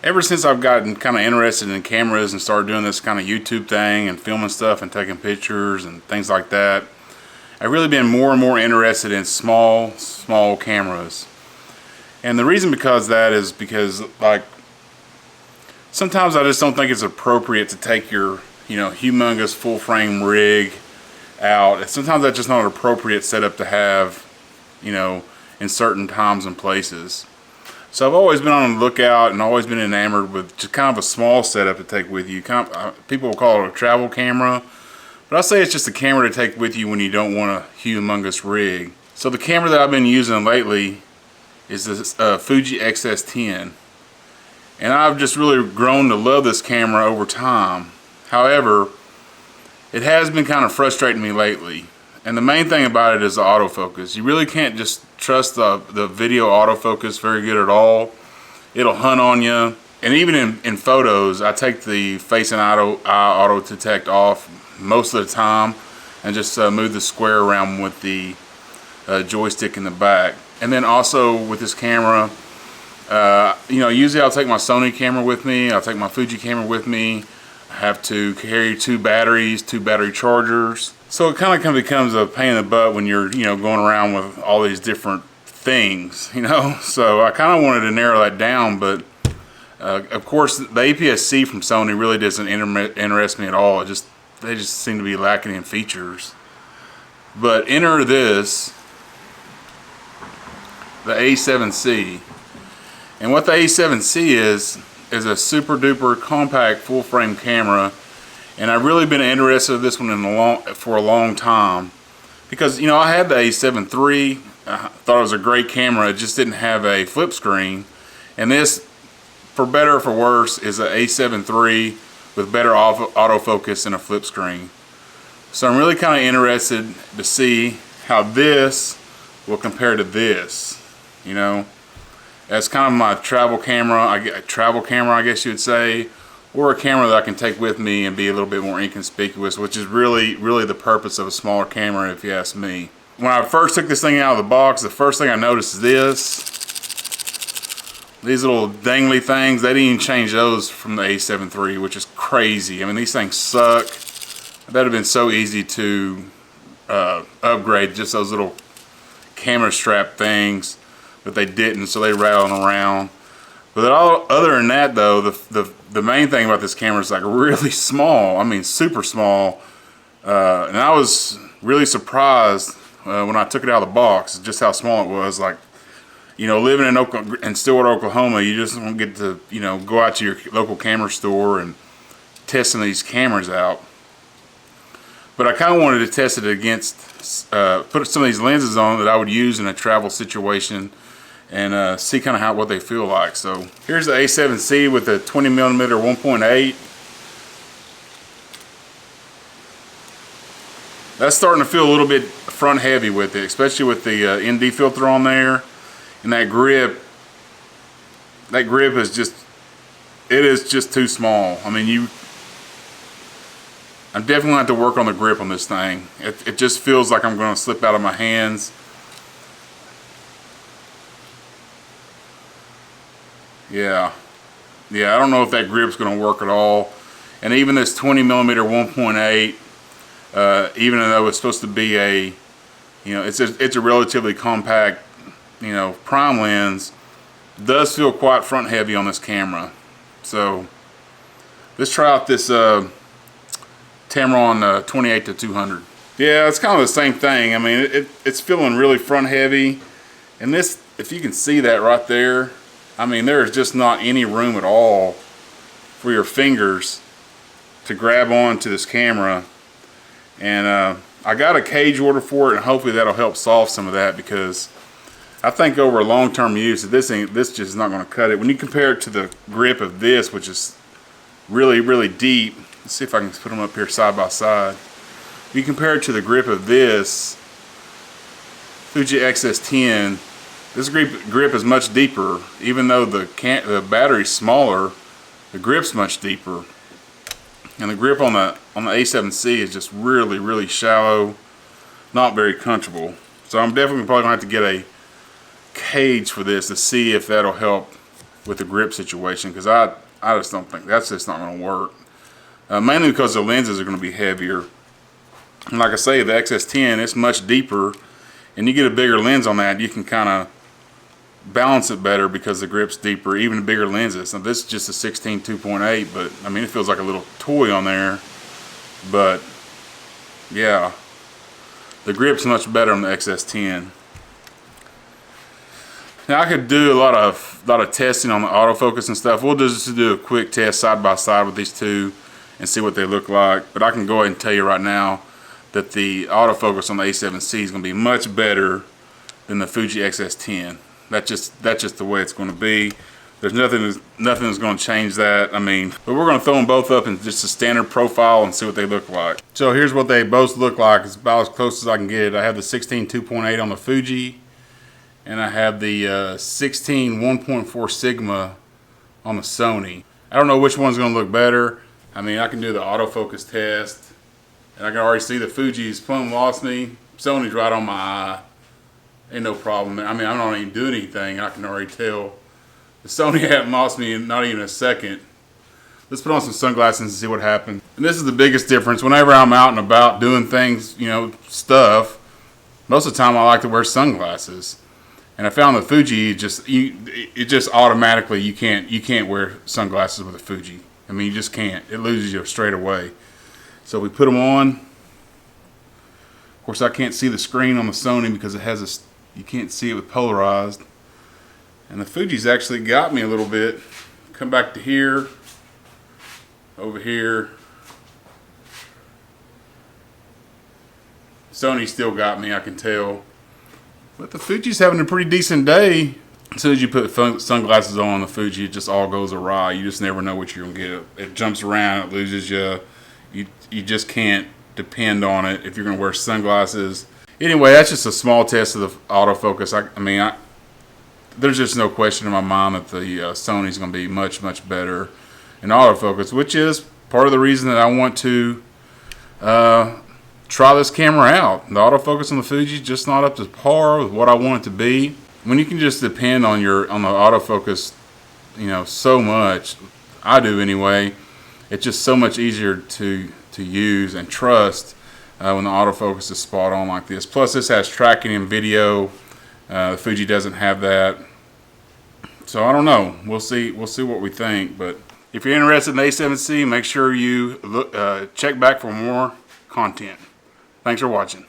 Ever since I've gotten kind of interested in cameras and started doing this kind of YouTube thing and filming stuff and taking pictures and things like that, I've really been more and more interested in small cameras. And the reason because that is because, like, sometimes I just don't think it's appropriate to take your, humongous full frame rig out. Sometimes that's just not an appropriate setup to have, in certain times and places. So I've always been on the lookout and always been enamored with just kind of a small setup to take with you. People will call it a travel camera, but I say it's just a camera to take with you when you don't want a humongous rig. So the camera that I've been using lately is this Fuji XS10. And I've just really grown to love this camera over time. However, it has been kind of frustrating me lately. And the main thing about it is the autofocus. You really can't just trust the video autofocus very good at all. It'll hunt on you. And even in photos, I take the face and eye auto detect off most of the time and just move the square around with the joystick in the back. And then also with this camera, usually I'll take my Sony camera with me, I'll take my Fuji camera with me. I have to carry two battery chargers. So it kind of becomes a pain in the butt when you're, going around with all these different things, So I kind of wanted to narrow that down, but of course the APS-C from Sony really doesn't interest me at all. They just seem to be lacking in features. But enter this, the A7c. And what the A7c is a super duper compact full frame camera. And I've really been interested in this one for a long time because, I had the A7 III. I thought it was a great camera. It just didn't have a flip screen. And this, for better or for worse, is an A7 III with better autofocus and a flip screen. So I'm really kind of interested to see how this will compare to this. As kind of my travel camera, I guess you would say, or a camera that I can take with me and be a little bit more inconspicuous, which is really the purpose of a smaller camera, if you ask me. When I first took this thing out of the box, the first thing I noticed is these little dangly things. They didn't even change those from the A7 III, which is crazy. I mean, these things suck. That would have been so easy to upgrade, just those little camera strap things, but they didn't, so they rattling around. But other than that, though, the main thing about this camera is like really small. I mean, super small. And I was really surprised when I took it out of the box, just how small it was. Like, living in Stillwater, Oklahoma, you just don't get to, go out to your local camera store and test some of these cameras out. But I kind of wanted to test it against, put some of these lenses on that I would use in a travel situation and see kind of what they feel like. So here's the A7c with the 20mm 1.8. That's starting to feel a little bit front heavy with it, especially with the ND filter on there. And that grip is just, it is just too small. I mean, I'm definitely going to have to work on the grip on this thing. It just feels like I'm going to slip out of my hands. Yeah, I don't know if that grip's going to work at all. And even this 20mm 1.8, even though it's supposed to be a, it's a relatively compact, prime lens, does feel quite front heavy on this camera. So let's try out this Tamron 28-200. Yeah, it's kind of the same thing. I mean, it's feeling really front heavy. And this, if you can see that right there, I mean, there's just not any room at all for your fingers to grab onto this camera. And I got a cage order for it, and hopefully that'll help solve some of that, because I think over a long-term use, this just is not going to cut it. When you compare it to the grip of this, which is really deep, let's see if I can put them up here side by side. If you compare it to the grip of this Fuji XS10, this grip is much deeper. Even though the battery's smaller, the grip's much deeper. And the grip on the A7c is just really shallow, not very comfortable. So I'm definitely probably gonna have to get a cage for this to see if that'll help with the grip situation, because I just don't think that's just not going to work. Mainly because the lenses are going to be heavier. And like I say, the XS10, it's much deeper, and you get a bigger lens on that, you can kind of balance it better because the grip's deeper, even bigger lenses. Now this is just a 16 2.8, but I mean, it feels like a little toy on there. But yeah, the grip's much better on the XS10. Now I could do a lot of testing on the autofocus and stuff. We'll just do a quick test side by side with these two and see what they look like. But I can go ahead and tell you right now that the autofocus on the A7C is going to be much better than the Fuji XS10. That's just the way it's going to be. There's nothing that's going to change that. I mean, but we're going to throw them both up in just a standard profile and see what they look like. So here's what they both look like. It's about as close as I can get. I have the 16 2.8 on the Fuji, and I have the 16 1.4 Sigma on the Sony. I don't know which one's going to look better. I mean, I can do the autofocus test, and I can already see the Fuji's plumb lost me. Sony's right on my eye. Ain't no problem. I mean, I'm not even doing anything. I can already tell. The Sony hadn't lost me in not even a second. Let's put on some sunglasses and see what happens. And this is the biggest difference. Whenever I'm out and about doing things, you know, stuff, most of the time I like to wear sunglasses. And I found the Fuji, it just automatically, you can't wear sunglasses with a Fuji. I mean, you just can't. It loses you straight away. So we put them on. Of course, I can't see the screen on the Sony because it has you can't see it with polarized. And the Fuji's actually got me a little bit. Come back to here, over here. Sony still got me, I can tell. But the Fuji's having a pretty decent day. As soon as you put sunglasses on the Fuji, it just all goes awry. You just never know what you're going to get. It jumps around, it loses you. You just can't depend on it if you're going to wear sunglasses. Anyway, that's just a small test of the autofocus. I mean, there's just no question in my mind that the Sony's going to be much, much better in autofocus, which is part of the reason that I want to try this camera out. The autofocus on the Fuji is just not up to par with what I want it to be. When you can just depend on the autofocus, you know, so much, I do anyway, it's just so much easier to use and trust when the autofocus is spot on like this. Plus, this has tracking and video. The Fuji doesn't have that. So I don't know. We'll see what we think. But if you're interested in the A7C, make sure you check back for more content. Thanks for watching.